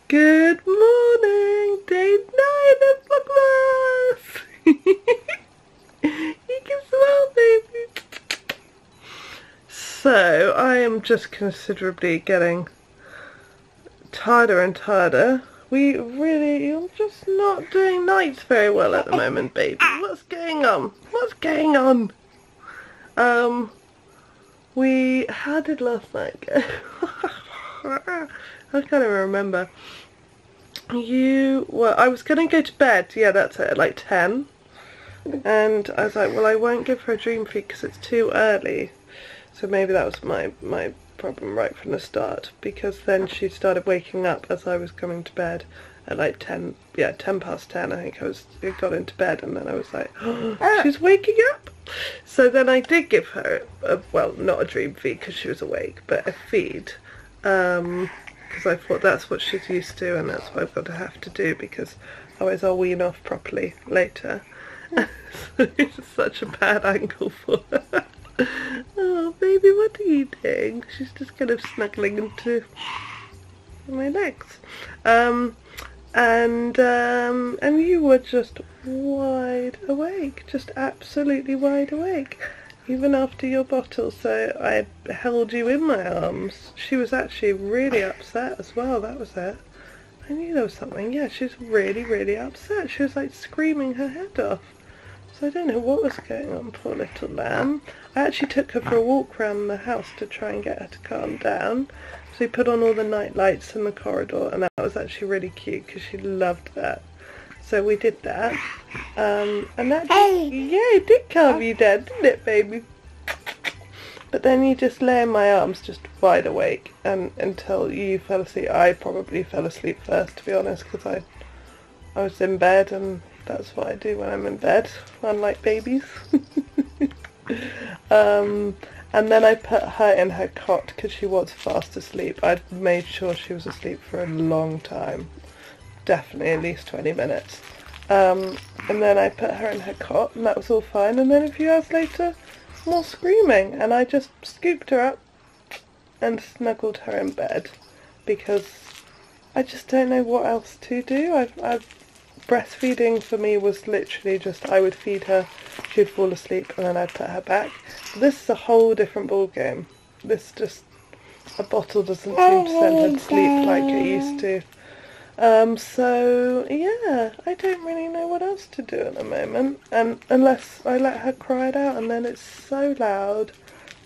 Good morning, day 9 of VLOGMAS. You can smile, baby. So, I am just considerably getting tireder and tireder. You're just not doing nights very well at the moment, baby. What's going on? What's going on? How did last night go? I can't even remember. I was going to go to bed, yeah, that's it, at like 10. And I was like, well, I won't give her a dream feed because it's too early. So maybe that was my problem right from the start, because then she started waking up as I was coming to bed at like 10 past 10. I think I got into bed, and then I was like, oh, she's waking up. So then I did give her well, not a dream feed because she was awake, but a feed, because I thought that's what she's used to, and that's what I've got to have to do, because otherwise I'll wean off properly later. So it's such a bad angle for her. Oh baby, what are you doing? She's just kind of snuggling into my legs. And you were just wide awake, just absolutely wide awake, even after your bottle. So I held you in my arms. She was actually really upset as well, that was it. I knew there was something. Yeah, she was really, really upset. She was like screaming her head off. So I don't know what was going on, poor little lamb. I actually took her for a walk around the house to try and get her to calm down. So we put on all the night lights in the corridor, and that was actually really cute because she loved that. So we did that. And that it did calm you down, didn't it, baby? But then you just lay in my arms, just wide awake, until you fell asleep. I probably fell asleep first, to be honest, because I was in bed, and that's what I do when I'm in bed, unlike babies. And then I put her in her cot because she was fast asleep. I'd made sure she was asleep for a long time, definitely at least 20 minutes. And then I put her in her cot, and that was all fine. And then a few hours later, more screaming, and I just scooped her up and snuggled her in bed, because I just don't know what else to do. Breastfeeding for me was literally just, I would feed her, she'd fall asleep, and then I'd put her back. But this is a whole different ball game. This just, a bottle doesn't seem to send her to sleep like it used to. So yeah, I don't really know what else to do at the moment, and unless I let her cry it out, and then it's so loud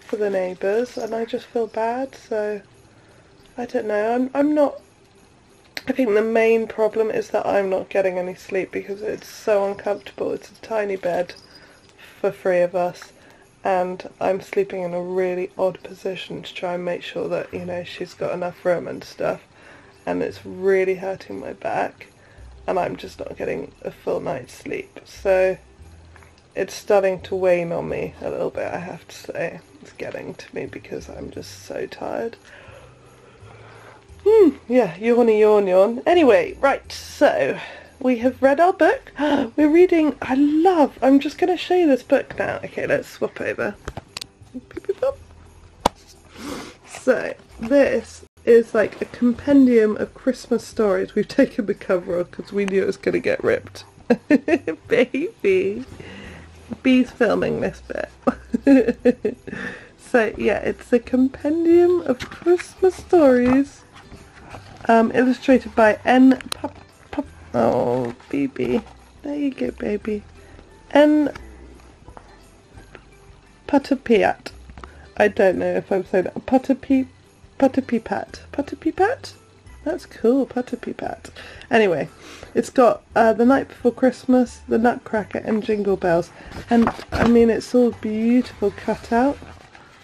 for the neighbours, and I just feel bad. So I don't know. I think the main problem is that I'm not getting any sleep because it's so uncomfortable. It's a tiny bed for 3 of us, and I'm sleeping in a really odd position to try and make sure that, you know, she's got enough room and stuff, and it's really hurting my back, and I'm just not getting a full night's sleep. So it's starting to wane on me a little bit, I have to say. It's getting to me because I'm just so tired. Yeah, yawn. Anyway, right, so we have read our book. We're reading, I'm just going to show you this book now. Okay, let's swap over. So, this is like a compendium of Christmas stories. We've taken the cover off because we knew it was going to get ripped. Baby. Bee's filming this bit. So, yeah, it's a compendium of Christmas stories. Illustrated by N. Oh, baby. There you go, baby. N. Patapiat. I don't know if I'm saying that. Patapipat. Patapipat? That's cool, Patapipat. Anyway, it's got The Night Before Christmas, The Nutcracker, and Jingle Bells. And, I mean, it's all beautiful cut out.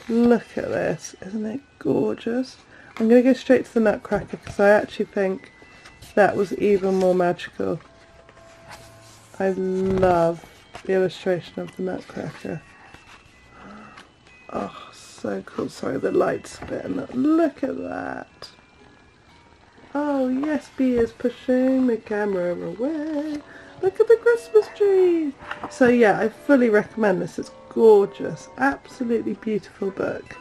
Look at this. Isn't it gorgeous? I'm going to go straight to the Nutcracker because I actually think that was even more magical. I love the illustration of the Nutcracker. Oh, so cool. Sorry, the light's a bit. Look at that. Oh, yes, Bee is pushing the camera away. Look at the Christmas tree. So, yeah, I fully recommend this. It's gorgeous. Absolutely beautiful book.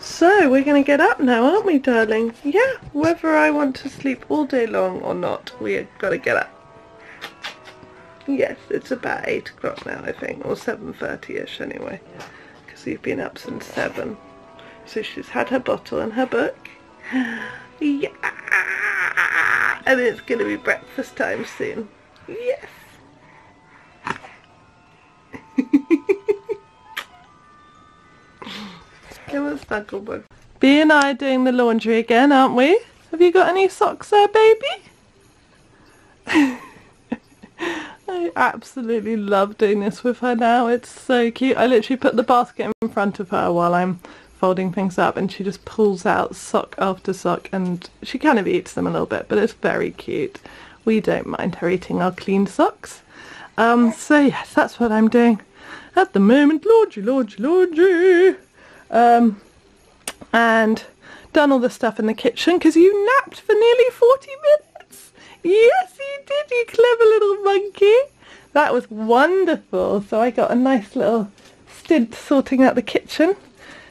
So So we're going to get up now, aren't we, darling? Yeah, whether I want to sleep all day long or not, we've got to get up. Yes, it's about 8 o'clock now, I think, or 7:30ish anyway, because we've been up since 7. So she's had her bottle and her book. Yeah, and it's going to be breakfast time soon. Yes. Come on, Snugglebug. Bea and I are doing the laundry again, aren't we? Have you got any socks there, baby? I absolutely love doing this with her now. It's so cute. I literally put the basket in front of her while I'm folding things up, and she just pulls out sock after sock, and she kind of eats them a little bit, but it's very cute. We don't mind her eating our clean socks. So yes, that's what I'm doing at the moment. Laundry, laundry, laundry. And done all the stuff in the kitchen because you napped for nearly 40 minutes. Yes, you did, you clever little monkey. That was wonderful. So I got a nice little stint sorting out the kitchen.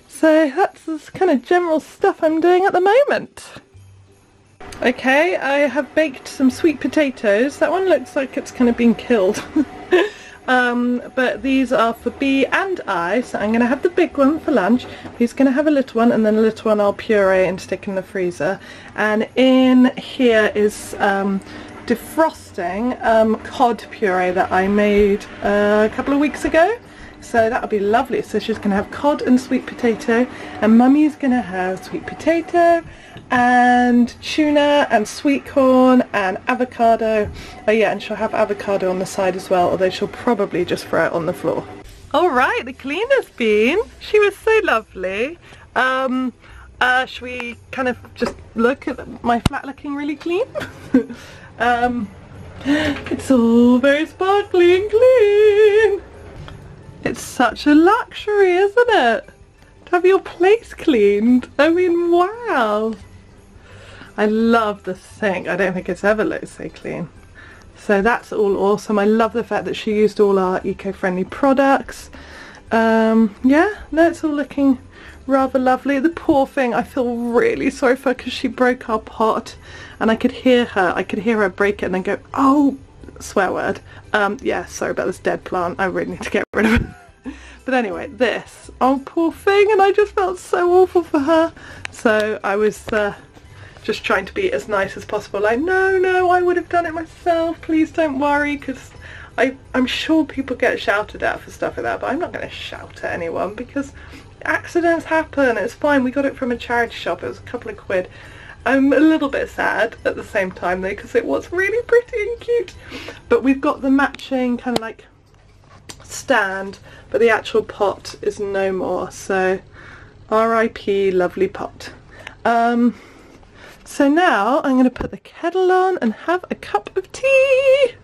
So that's the kind of general stuff I'm doing at the moment. Okay, I have baked some sweet potatoes. That one looks like it's kind of been killed. But these are for Bea and I, so I'm going to have the big one for lunch. He's going to have a little one, and then a little one I'll puree and stick in the freezer. And in here is defrosting cod puree that I made a couple of weeks ago. So that'll be lovely. So she's going to have cod and sweet potato, and Mummy's going to have sweet potato and tuna and sweet corn and avocado. Oh yeah, and she'll have avocado on the side as well, although she'll probably just throw it on the floor. Alright, the cleaner's been. She was so lovely. Should we kind of just look at my flat looking really clean? It's all very sparkly and clean. It's such a luxury, isn't it? To have your place cleaned. I mean, wow. I love the sink. I don't think it's ever looked so clean. So that's all awesome. I love the fact that she used all our eco-friendly products. Yeah, that's all looking rather lovely. The poor thing, I feel really sorry for her because she broke our pot, and I could hear her break it and then go, oh, swear word. Yeah, sorry about this dead plant. I really need to get rid of it. But anyway, this, oh poor thing, and I just felt so awful for her. So I was just trying to be as nice as possible, like, no, I would have done it myself, please don't worry, because I'm sure people get shouted at for stuff like that, but I'm not going to shout at anyone because accidents happen. It's fine. We got it from a charity shop. It was a couple of quid. I'm a little bit sad at the same time though, because it was really pretty and cute. But we've got the matching kind of like stand, but the actual pot is no more, so R.I.P. lovely pot. So now I'm going to put the kettle on and have a cup of tea.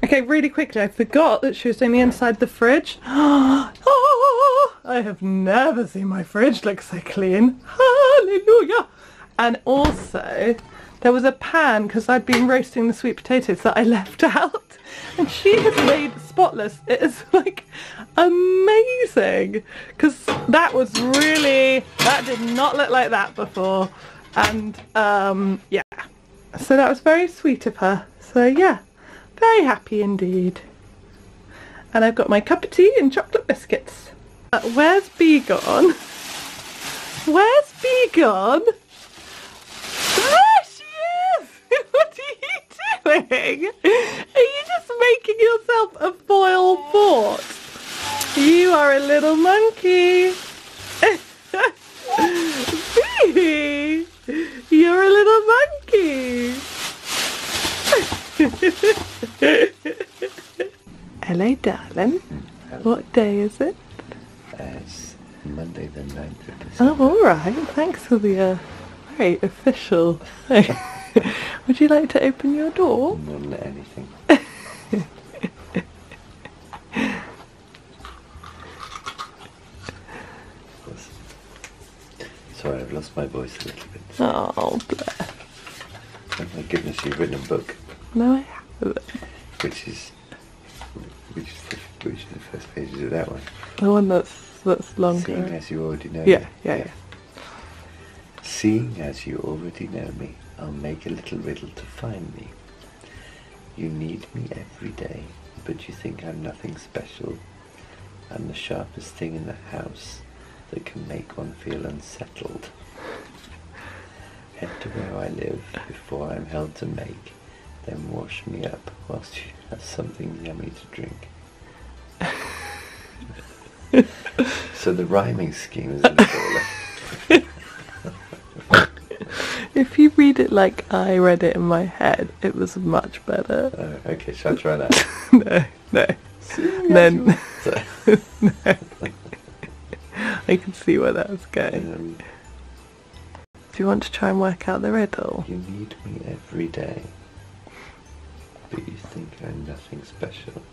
Okay, really quickly, I forgot that she was doing the inside of the fridge. I have never seen my fridge look so clean. Hallelujah! And also, there was a pan, because I'd been roasting the sweet potatoes that I left out, and she has made spotless. It is like amazing, because that did not look like that before. And yeah, so that was very sweet of her. So yeah, very happy indeed. And I've got my cup of tea and chocolate biscuits. Where's Bea gone? Where's Bea gone? There she is! What are you doing? Are you just making yourself a foil fort? You are a little monkey. Bee, you're a little monkey. Hello, darling. What day is it? It's Monday the 9th of December. Oh, alright. Thanks for the very official thing. Would you like to open your door? Not let anything. Sorry, I've lost my voice a little bit. Oh, bless. Oh my goodness, you've written a book. No, I haven't. Which is the first pages of that one? The one that's longer. Seeing as you already know Yeah, me. yeah. Seeing as you already know me, I'll make a little riddle to find me. You need me every day, but you think I'm nothing special. I'm the sharpest thing in the house that can make one feel unsettled. Head to where I live before I'm held to make, then wash me up whilst you have something yummy to drink. So the rhyming scheme is a little... If you read it like I read it in my head, it was much better. Okay, shall I try that? No. Then... No. I can see where that was going. Do you want to try and work out the riddle? You need me every day, but you think I'm nothing special.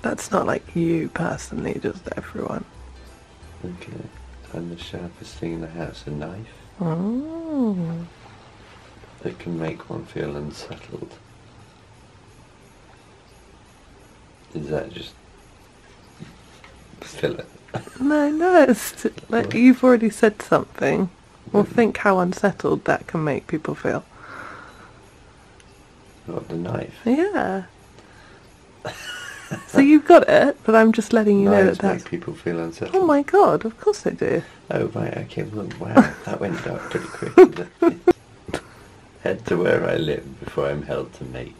That's not like you personally, just everyone. Okay. I'm the sharpest thing in the house, a knife Oh. that can make one feel unsettled. Is that just filler? No, it's like you've already said something. Well, think how unsettled that can make people feel. Not the knife. Yeah. So you've got it, but I'm just letting you know Knives that that's... make people feel unsettled. Oh my god, of course they do. Oh right, okay, well, wow, that went dark pretty quick, didn't it? Head to where I live before I'm held to make.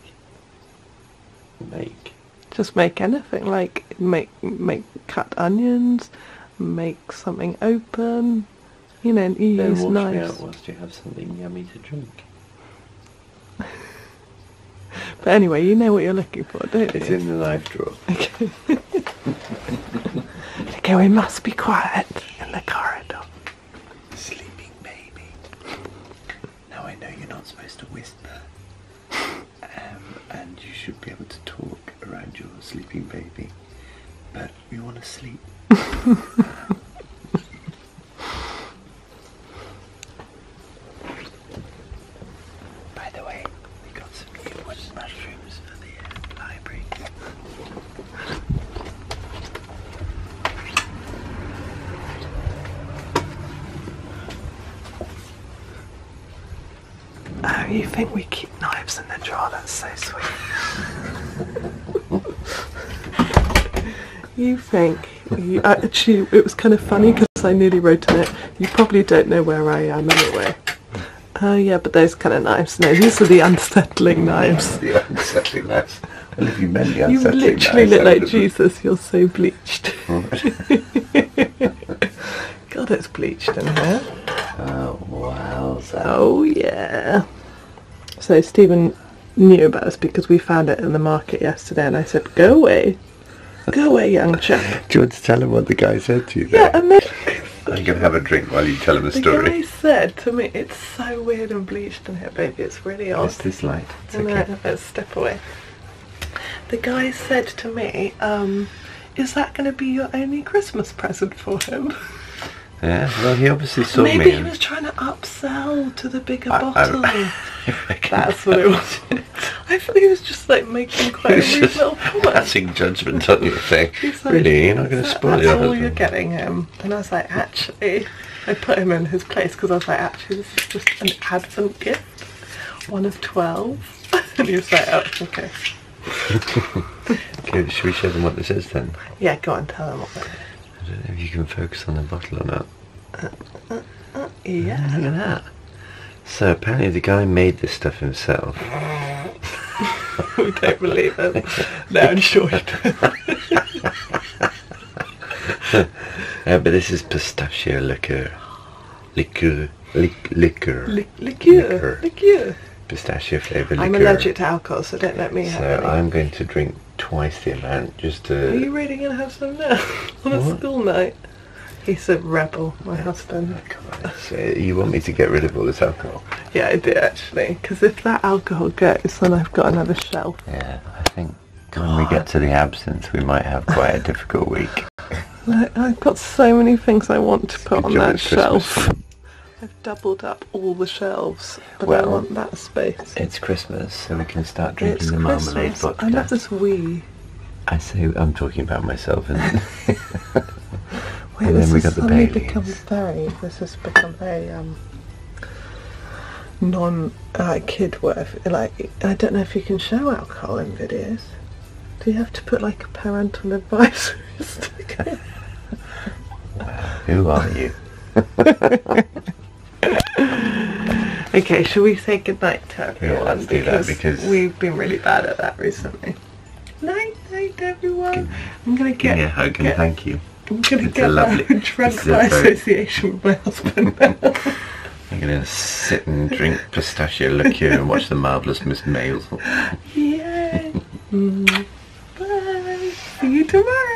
Just make anything, like make cut onions, make something open, you know, you Then use wash knives. me out whilst you have something yummy to drink. But anyway, you know what you're looking for, don't you? It's in the knife drawer. Okay. Okay, we must be quiet in the corridor. Sleeping baby. Now I know you're not supposed to whisper. And you should be able to talk around your sleeping baby. But you want to sleep. By the way, we got some new wood mushrooms for the library. Oh, you think we keep knives in the drawer? That's so sweet. You think... actually, it was kind of funny because I nearly wrote in it, you probably don't know where I am anyway. Oh yeah, but those kind of knives. No, these are the unsettling knives. The unsettling knives. Well, if you meant the You unsettling literally knives, look like Jesus, you're so bleached. God, it's bleached in here. Oh, wow. Oh yeah. So Stephen knew about us because we found it in the market yesterday and I said, go away, young chap. Do you want to tell him what the guy said to you there? Yeah, and then I'm going to have a drink while you tell him a the story. guy said to me, it's so weird and bleached in here, baby, it's really odd. Is this light? It's I know, okay. let's step away. The guy said to me, is that going to be your only Christmas present for him? Yeah, well, he obviously saw me. Maybe he was trying to upsell to the bigger bottle. That's what it was. I thought he was just like making quite a rude little comment. Passing judgment on your thing. He's like, Really, you're not going to spoil that's it. all you're getting him. And I was like, actually, I put him in his place because I was like, actually, this is just an Advent gift, one of 12. And he was like, oh, okay. Okay, should we show them what this is then? Yeah, go on, tell them what that is. I don't know if you can focus on the bottle or not. Yeah. Look at that. So apparently the guy made this stuff himself. We don't believe it. No, I'm sure he did. But this is pistachio liqueur. Liqueur. Pistachio flavoured liqueur. I'm allergic to alcohol, so don't let me have any. So I'm going to drink twice the amount just to... Are you really going to have some now? On a school night? He's a rebel, my husband. So you want me to get rid of all this alcohol? Yeah, I do actually, because if that alcohol goes, then I've got another shelf. Yeah, I think when we get to the absinthe, we might have quite a difficult week. I've got so many things I want to put on that shelf. I've doubled up all the shelves, but I want that space. It's Christmas, so we can start drinking the marmalade vodka. I love this wee. I say I'm talking about myself, and, Wait, and then we got the Baileys. This has become very non-kid worth. Like, I don't know if you can show alcohol in videos. Do you have to put like a parental advisory sticker? Wow, who are you? Okay, shall we say goodnight to everyone? Yeah, let's do that because we've been really bad at that recently. Night, everyone. I'm gonna give me a hug and thank you. I'm gonna get drunk by association with my husband now. I'm gonna sit and drink pistachio liqueur and watch the Marvellous Miss Maisel. Yay! Bye. See you tomorrow.